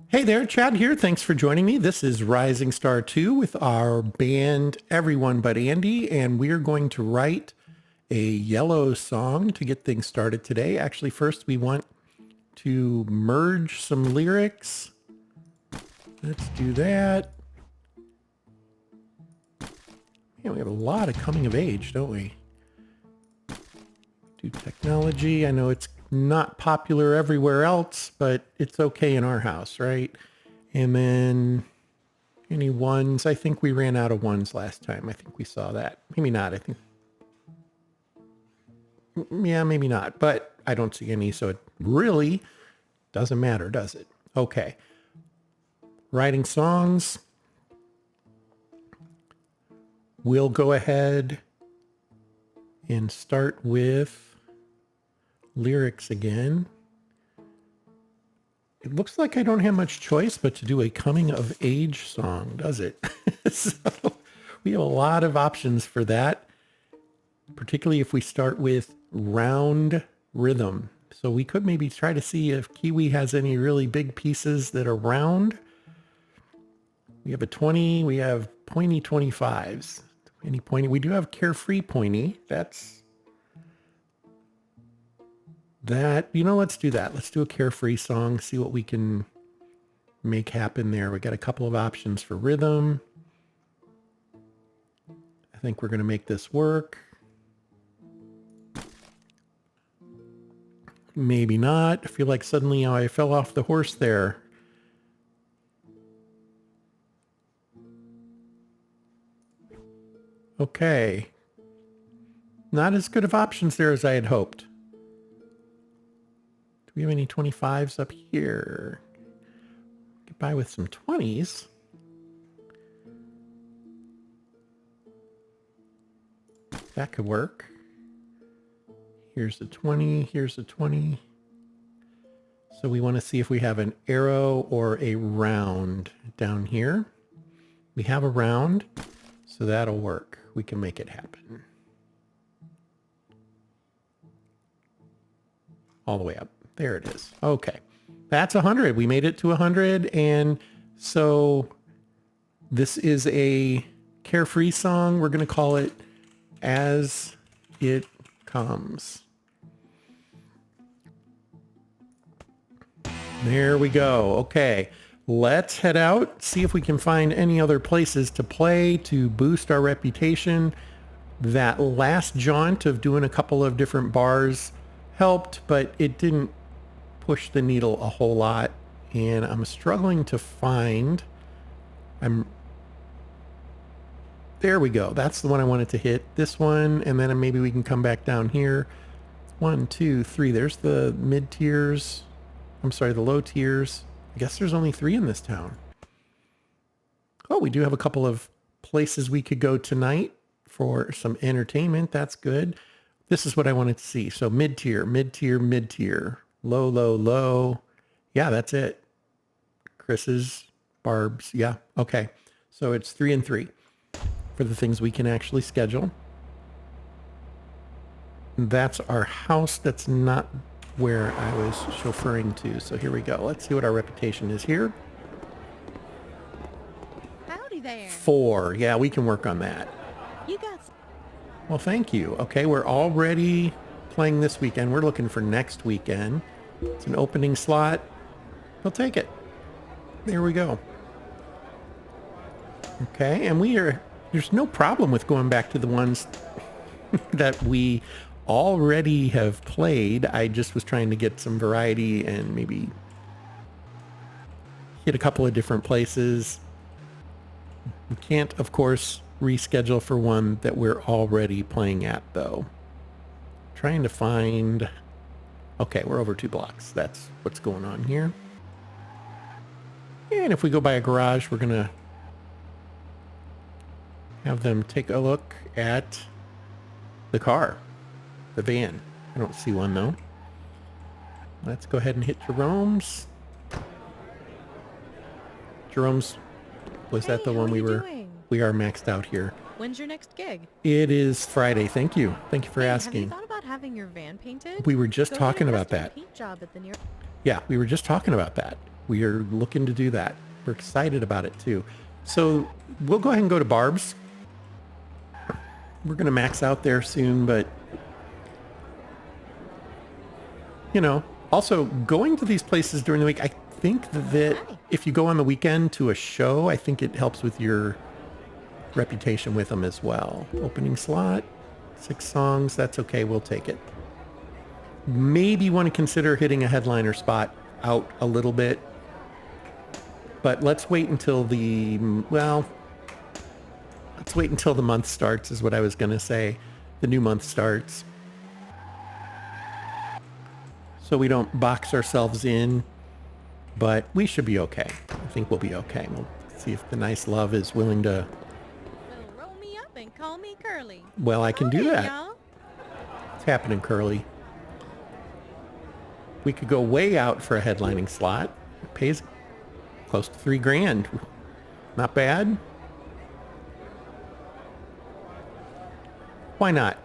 Hey there, Chad here. Thanks for joining me. This is Rising Star 2 with our band Everyone But Andy, and we're going to write a yellow song to get things started today. Actually, first we want to merge some lyrics. Let's do that. Yeah, we have a lot of coming of age, don't we? Do technology. I know it's not popular everywhere else, but it's okay in our house, right? And then any ones? I think we ran out of ones last time. I think we saw that. Maybe not. I think, yeah, maybe not. But I don't see any, so it really doesn't matter, does it? Okay. Writing songs. We'll go ahead and start with lyrics again. It looks like I don't have much choice but to do a coming of age song, does it? So we have a lot of options for that, particularly if we start with round rhythm. So we could maybe try to see if Kiwi has any really big pieces that are round. We have a 20, we have pointy 25s. Any pointy, we do have carefree pointy. That's that, let's do that. Let's do a carefree song, see what we can make happen there. We got a couple of options for rhythm. I think we're going to make this work. Maybe not. I feel like suddenly I fell off the horse there. Okay. Not as good of options there as I had hoped. Do we have any 25s up here? Get by with some 20s. That could work. Here's a 20. Here's a 20. So we want to see if we have an arrow or a round down here. We have a round, so that'll work. We can make it happen. All the way up. There it is. Okay. That's 100. We made it to 100. And so this is a carefree song. We're going to call it As It Comes. There we go. Okay. Let's head out, see if we can find any other places to play to boost our reputation. That last jaunt of doing a couple of different bars helped, but it didn't push the needle a whole lot. And I'm struggling to find, there we go. That's the one I wanted to hit. This one, and then maybe we can come back down here. 1, 2, 3. There's the mid tiers. I'm sorry, the low tiers. I guess there's only 3 in this town. Oh, we do have a couple of places we could go tonight for some entertainment. That's good. This is what I wanted to see. So mid-tier, mid-tier, mid-tier, low, low, low. Yeah, that's it. Chris's, Barb's. Yeah. Okay. So it's 3 and 3 for the things we can actually schedule. That's our house. That's not where I was chauffeuring to. So here we go. Let's see what our reputation is here. Howdy there. 4. Yeah, we can work on that. You got Well, thank you. Okay, we're already playing this weekend. We're looking for next weekend. It's an opening slot. We'll take it. There we go. Okay, and there's no problem with going back to the ones that we already have played. I just was trying to get some variety and maybe hit a couple of different places. We can't, of course, reschedule for one that we're already playing at, though. Trying to find... Okay, we're over 2 blocks. That's what's going on here. And if we go by a garage, we're going to have them take a look at the car, the van. I don't see one, though. Let's go ahead and hit Jerome's. Jerome's, was that the one we are maxed out here? When's your next gig? It is Friday. Thank you. Thank you for asking. Have you thought about having your van painted? We were just talking about that. Paint job at the near... Yeah, we were just talking about that. We are looking to do that. We're excited about it too. So we'll go ahead and go to Barb's. We're going to max out there soon, but you know, also going to these places during the week, I think that Hi. if you go on the weekend to a show, I think it helps with your reputation with them as well. Opening slot, 6 songs, that's okay, we'll take it. Maybe want to consider hitting a headliner spot out a little bit, but let's wait until let's wait until the month starts is what I was going to say. The new month starts. So we don't box ourselves in, but we should be okay. I think we'll be okay. We'll see if the nice love is willing to... Well, roll me up and call me Curly. Well, I can do Howdy, that. y'all. What's happening, Curly? We could go way out for a headlining slot. It pays close to $3,000. Not bad. Why not?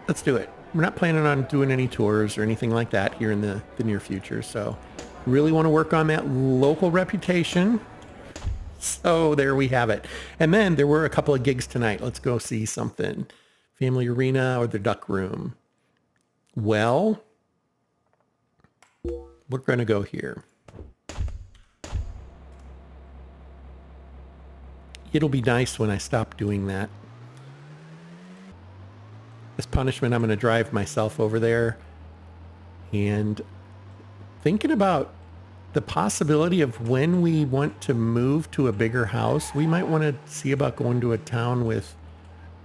Let's do it. We're not planning on doing any tours or anything like that here in the near future. So really want to work on that local reputation. So there we have it. And then there were a couple of gigs tonight. Let's go see something. Family Arena or the Duck Room. Well, we're going to go here. It'll be nice when I stop doing that. As punishment, I'm going to drive myself over there. And thinking about the possibility of when we want to move to a bigger house, we might want to see about going to a town with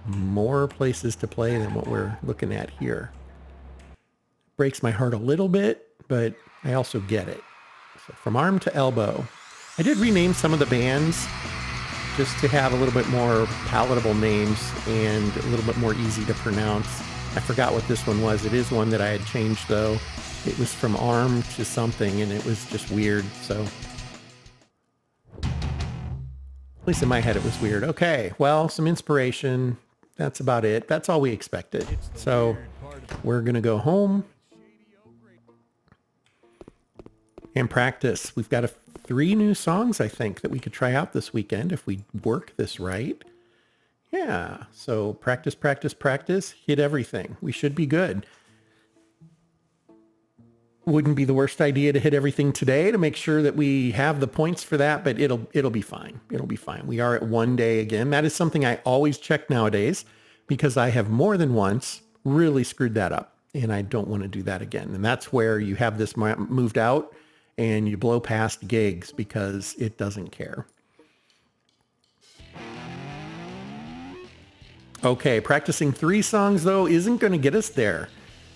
more places to play than what we're looking at here. Breaks my heart a little bit, but I also get it. So from arm to elbow. I did rename some of the bands just to have a little bit more palatable names and a little bit more easy to pronounce. I forgot what this one was. It is one that I had changed though. It was from arm to something and it was just weird. So at least in my head it was weird. Okay, well, some inspiration. That's about it. That's all we expected. So we're going to go home and practice. We've got 3 new songs, I think, that we could try out this weekend if we work this right. Yeah, so practice, practice, practice, hit everything. We should be good. Wouldn't be the worst idea to hit everything today to make sure that we have the points for that, but it'll be fine. It'll be fine. We are at 1 day again. That is something I always check nowadays because I have more than once really screwed that up, and I don't want to do that again. And that's where you have this moved out and you blow past gigs because it doesn't care. Okay, practicing 3 songs though isn't going to get us there.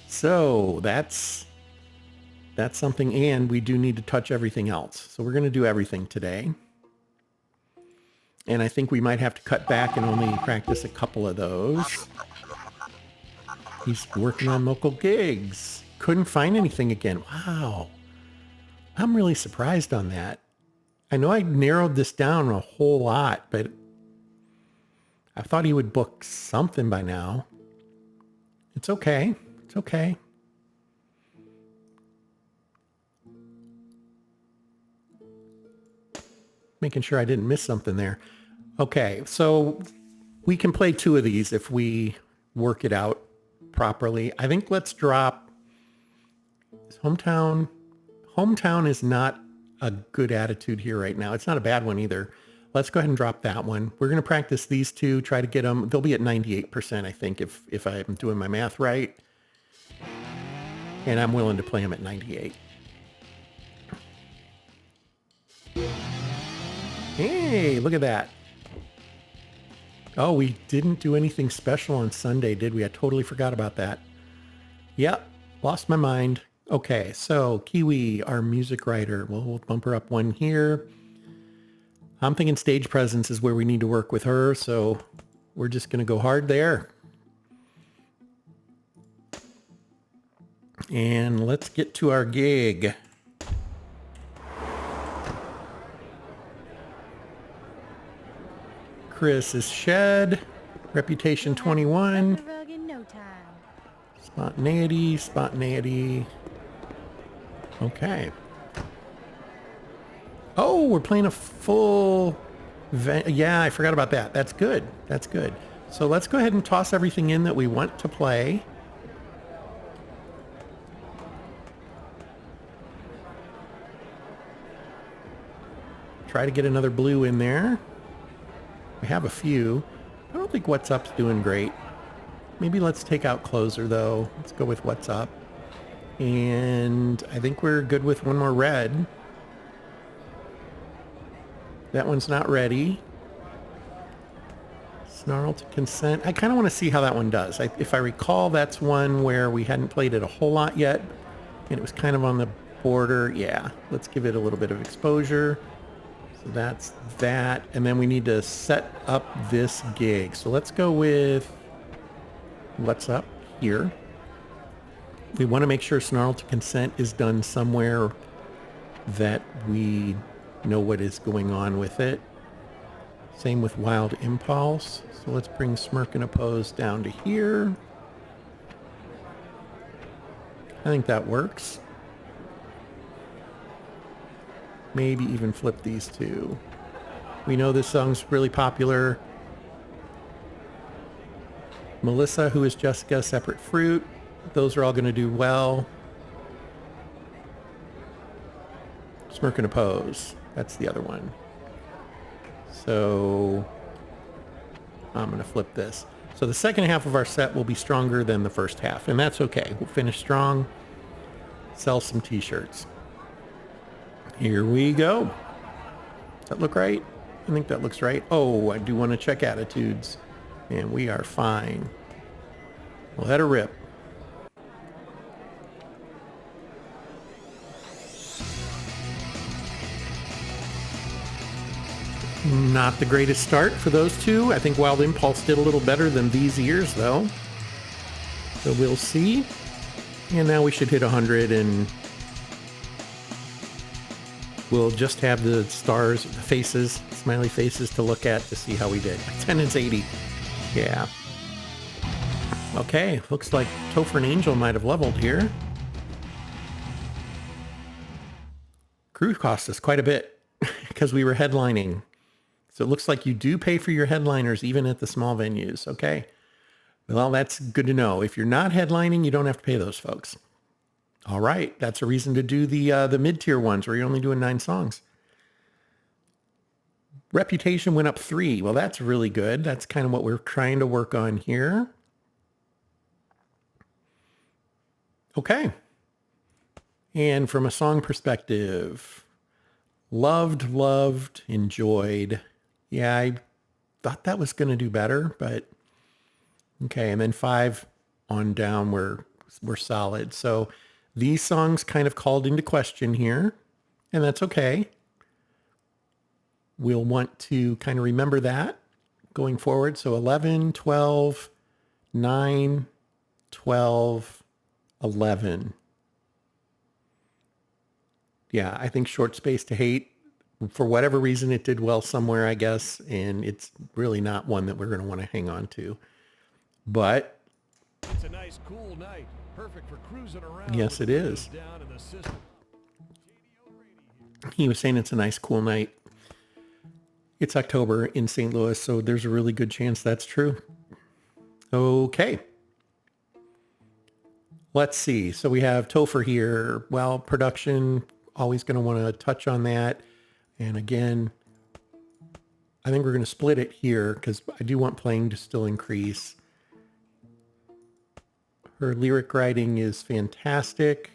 So that's something, and we do need to touch everything else. So we're going to do everything today. And I think we might have to cut back and only practice a couple of those. He's working on local gigs. Couldn't find anything again. Wow. I'm really surprised on that. I know I narrowed this down a whole lot, but I thought he would book something by now. It's okay. It's okay. Making sure I didn't miss something there. Okay, so we can play 2 of these if we work it out properly. I think let's drop Hometown. Hometown is not a good attitude here right now. It's not a bad one either. Let's go ahead and drop that one. We're going to practice these 2, try to get them. They'll be at 98%, I think, if I'm doing my math right. And I'm willing to play them at 98. Hey, look at that. Oh, we didn't do anything special on Sunday, did we? I totally forgot about that. Yep, lost my mind. Okay, so Kiwi, our music writer, we'll bump her up 1 here. I'm thinking stage presence is where we need to work with her, so we're just going to go hard there. And let's get to our gig. Chris is Shed, Reputation 21, The rug in no time. Spontaneity. Okay. Oh, we're playing a full... Yeah, I forgot about that. That's good. That's good. So let's go ahead and toss everything in that we want to play. Try to get another blue in there. We have a few. I don't think What's Up's doing great. Maybe let's take out Closer, though. Let's go with What's Up. And I think we're good with one more red. That one's not ready. Snarl to Consent. I kind of want to see how that one does. If I recall, that's one where we hadn't played it a whole lot yet, and it was kind of on the border. Yeah, let's give it a little bit of exposure. So that's that. And then we need to set up this gig. So let's go with What's Up here. We want to make sure Snarl to Consent is done somewhere that we know what is going on with it. Same with Wild Impulse. So let's bring Smirk and Oppose down to here. I think that works. Maybe even flip these two. We know this song's really popular. Melissa, Who is Jessica, Separate Fruit. Those are all going to do well. Smirk and Oppose. That's the other one. So I'm going to flip this. So the second half of our set will be stronger than the first half, and that's okay. We'll finish strong, sell some t-shirts. Here we go. Does that look right? I think that looks right. Oh, I do want to check attitudes, and we are fine. Let her rip. Not the greatest start for those two. I think Wild Impulse did a little better than These Ears, though. So we'll see. And now we should hit 100, and we'll just have the stars, the faces, smiley faces to look at to see how we did. Attendance 80. Yeah. Okay, looks like Topher and Angel might have leveled here. Crew cost us quite a bit because we were headlining. So it looks like you do pay for your headliners even at the small venues. Okay. Well, that's good to know. If you're not headlining, you don't have to pay those folks. All right. That's a reason to do the mid-tier ones where you're only doing 9 songs. Reputation went up 3. Well, that's really good. That's kind of what we're trying to work on here. Okay. And from a song perspective, loved, enjoyed. Yeah, I thought that was going to do better, but okay. And then 5 on down were solid. So these songs kind of called into question here, and that's okay. We'll want to kind of remember that going forward. So 11, 12, 9, 12, 11. Yeah, I think Short Space to Hate, for whatever reason, it did well somewhere, I guess, and it's really not one that we're going to want to hang on to. But it's a nice, cool night, perfect for cruising around. Yes, it is. He was saying it's a nice, cool night. It's October in St. Louis, so there's a really good chance that's true. Okay. Let's see. So we have Topher here. Well, production, always going to want to touch on that. And again, I think we're going to split it here because I do want playing to still increase. Her lyric writing is fantastic.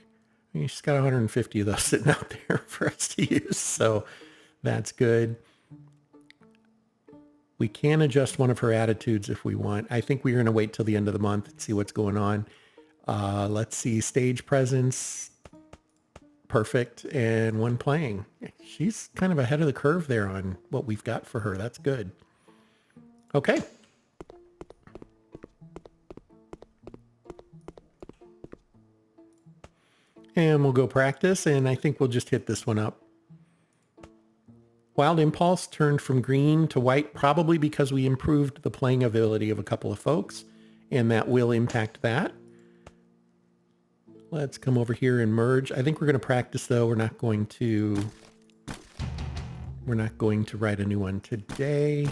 I mean, she's got 150 of those sitting out there for us to use, so that's good. We can adjust one of her attitudes if we want. I think we're going to wait till the end of the month and see what's going on. Let's see, stage presence, perfect, and one playing. She's kind of ahead of the curve there on what we've got for her. That's good. Okay. And we'll go practice, and I think we'll just hit this one up. Wild Impulse turned from green to white, probably because we improved the playing ability of a couple of folks, and that will impact that. Let's come over here and merge. I think we're going to practice, though. We're not going to We're not going to write a new one today.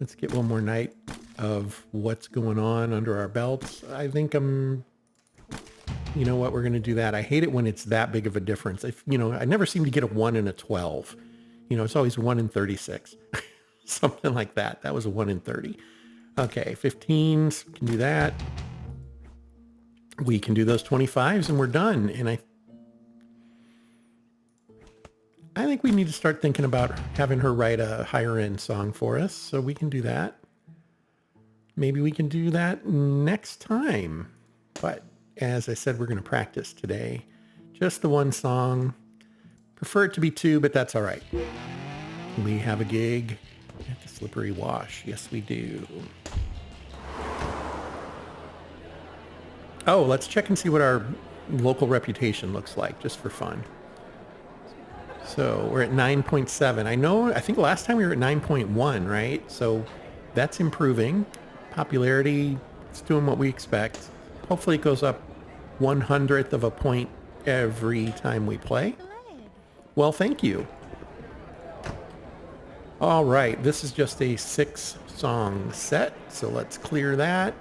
Let's get one more night of what's going on under our belts. I think you know what, we're going to do that. I hate it when it's that big of a difference. I never seem to get a 1 and a 12. It's always 1 and 36. Something like that. That was a 1 in 30. Okay, 15s, can do that. We can do those 25s and we're done. And I think we need to start thinking about having her write a higher end song for us, so we can do that. Maybe we can do that next time. But as I said, we're going to practice today. Just the one song. Prefer it to be 2, but that's all right. We have a gig at the Slippery Wash. Yes, we do. Oh, let's check and see what our local reputation looks like, just for fun. So we're at 9.7. I think last time we were at 9.1, right? So that's improving. Popularity, it's doing what we expect. Hopefully it goes up 1/100th of a point every time we play. Glad. Well, thank you. All right, this is just a 6-song set, so let's clear that.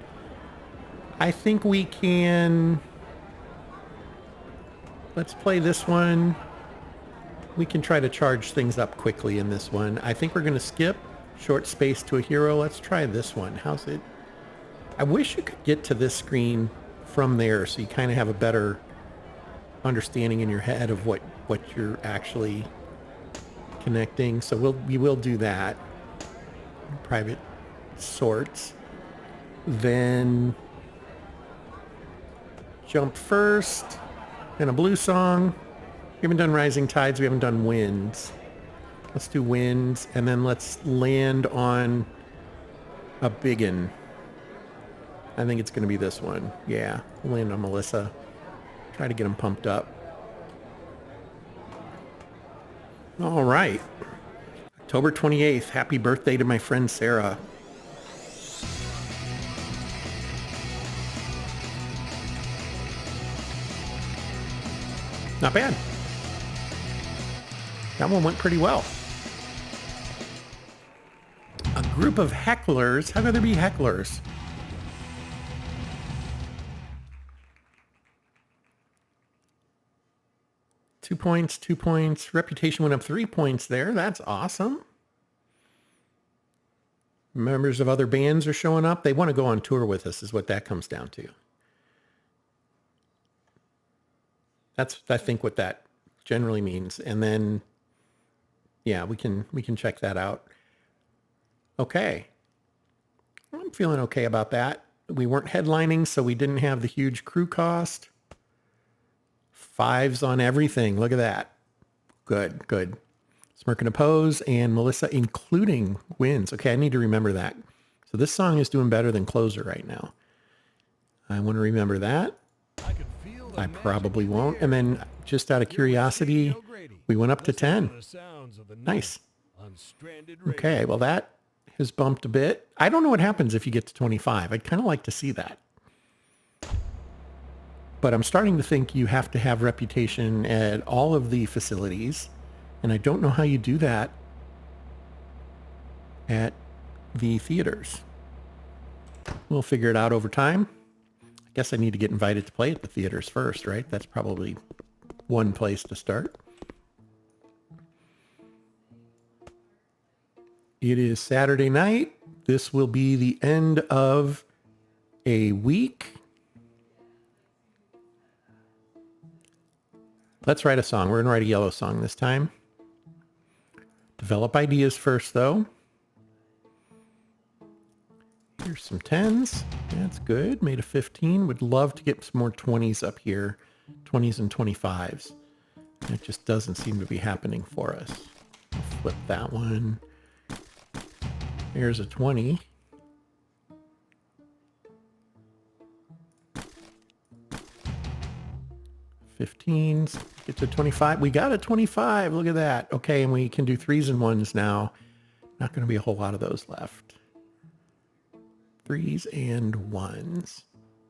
I think we can... Let's play this one. We can try to charge things up quickly in this one. I think we're going to skip Short Space to a Hero. Let's try this one. How's it? I wish you could get to this screen from there so you kind of have a better understanding in your head of what you're actually connecting. So we will do that. Private sorts. Then Jump First. And a blue song. We haven't done Rising Tides. We haven't done Winds. Let's do Winds. And then let's land on a biggin. I think it's going to be this one. Yeah, we'll land on Melissa. Try to get them pumped up. All right. October 28th. Happy birthday to my friend Sarah. Not bad. That one went pretty well. A group of hecklers. How could there be hecklers? Two points, 2 points. Reputation went up 3 points there. That's awesome. Members of other bands are showing up. They want to go on tour with us is what that comes down to. That's, I think, what that generally means. And then, yeah, we can check that out. Okay. I'm feeling okay about that. We weren't headlining, so we didn't have the huge crew cost. 5s on everything. Look at that. Good, good. Smirk and Oppose and Melissa including wins. Okay, I need to remember that. So this song is doing better than Closer right now. I want to remember that. I probably won't. And then just out of curiosity, we went up to 10. Nice. Okay, well that has bumped a bit. I don't know what happens if you get to 25. I'd kind of like to see that. But I'm starting to think you have to have reputation at all of the facilities. And I don't know how you do that at the theaters. We'll figure it out over time. I guess I need to get invited to play at the theaters first, right? That's probably one place to start. It is Saturday night. This will be the end of a week. Let's write a song. We're going to write a yellow song this time. Develop ideas first, though. Here's some 10s. That's good. Made a 15. Would love to get some more 20s up here. 20s and 25s. It just doesn't seem to be happening for us. I'll flip that one. There's a 20. $15s. Get to 25. We got a 25. Look at that. Okay, and we can do 3s and 1s now. Not going to be a whole lot of those left. 3s and 1s.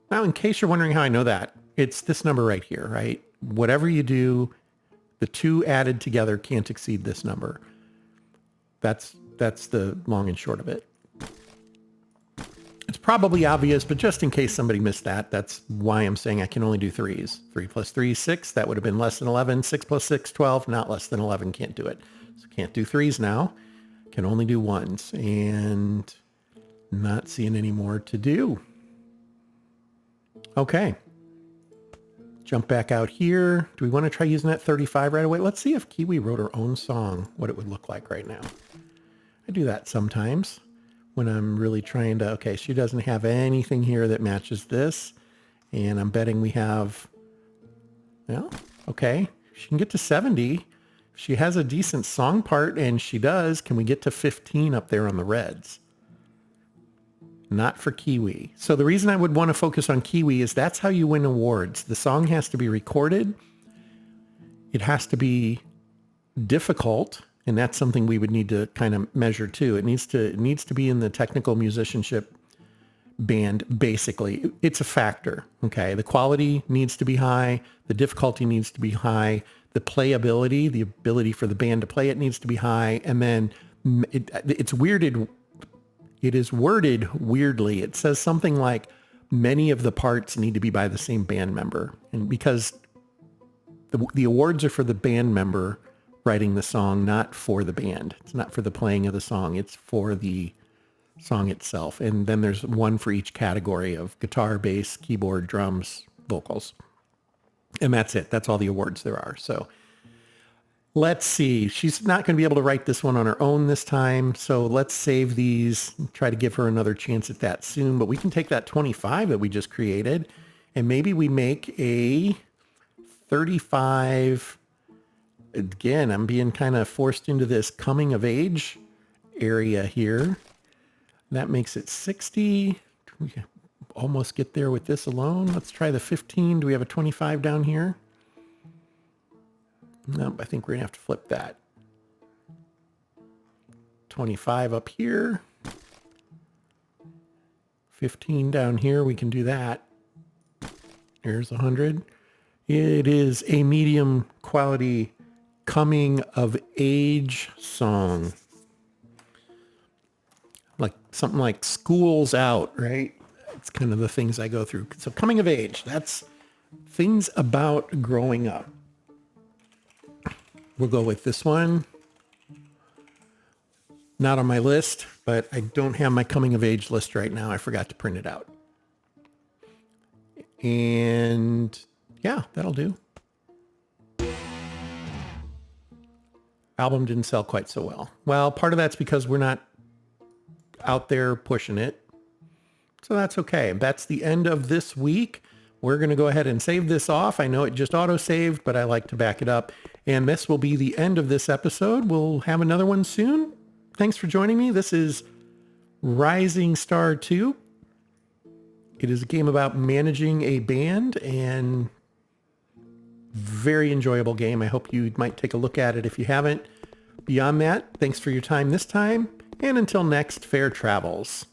Now, in case you're wondering how I know that, it's this number right here, right? Whatever you do, The two added together can't exceed this number. That's the long and short of it. It's probably obvious, but just in case somebody missed that, that's why I'm saying I can only do threes. 3 plus 3 is 6. That would have been less than 11. 6 plus 6, 12. Not less than 11. Can't do it. So can't do threes now. Can only do ones. And not seeing any more to do. Okay. Jump back out here. Do we want to try using that 35 right away? Let's see if Kiwi wrote her own song, what it would look like right now. I do that sometimes when I'm really trying to, okay, she doesn't have anything here that matches this. And I'm betting we have, well, okay, she can get to 70. She has a decent song part, and she does. Can we get to 15 up there on the reds? Not for Kiwi. So the reason I would want to focus on Kiwi is that's how you win awards. The song has to be recorded. It has to be difficult. And that's something we would need to kind of measure too. It needs to be in the technical musicianship band, basically. It's a factor, okay? The quality needs to be high. The difficulty needs to be high. The playability, the ability for the band to play it needs to be high. And then it's weirded. It is worded weirdly. It says something like many of the parts need to be by the same band member. And because the awards are for the band member writing the song, not for the band. It's not for the playing of the song. It's for the song itself. And then there's one for each category of guitar, bass, keyboard, drums, vocals. And that's it. That's all the awards there are. So let's see. She's not going to be able to write this one on her own this time. So let's save these and try to give her another chance at that soon. But we can take that 25 that we just created and maybe we make a 35. Again, I'm being kind of forced into this coming of age area here. That makes it 60. We almost get there with this alone. Let's try the 15. Do we have a 25 down here? Nope, I think we're going to have to flip that. 25 up here. 15 down here. We can do that. Here's 100. It is a medium quality coming of age song. Like something like School's Out, right? It's kind of the things I go through. So coming of age, that's things about growing up. We'll go with this one. Not on my list, but I don't have my coming of age list right now. I forgot to print it out. And yeah, that'll do. Album didn't sell quite so well. Well, part of that's because we're not out there pushing it. So that's okay. That's the end of this week. We're going to go ahead and save this off. I know it just auto-saved, but I like to back it up. And this will be the end of this episode. We'll have another one soon. Thanks for joining me. This is Rising Star 2. It is a game about managing a band and very enjoyable game. I hope you might take a look at it if you haven't. Beyond that, thanks for your time this time. And until next, fair travels.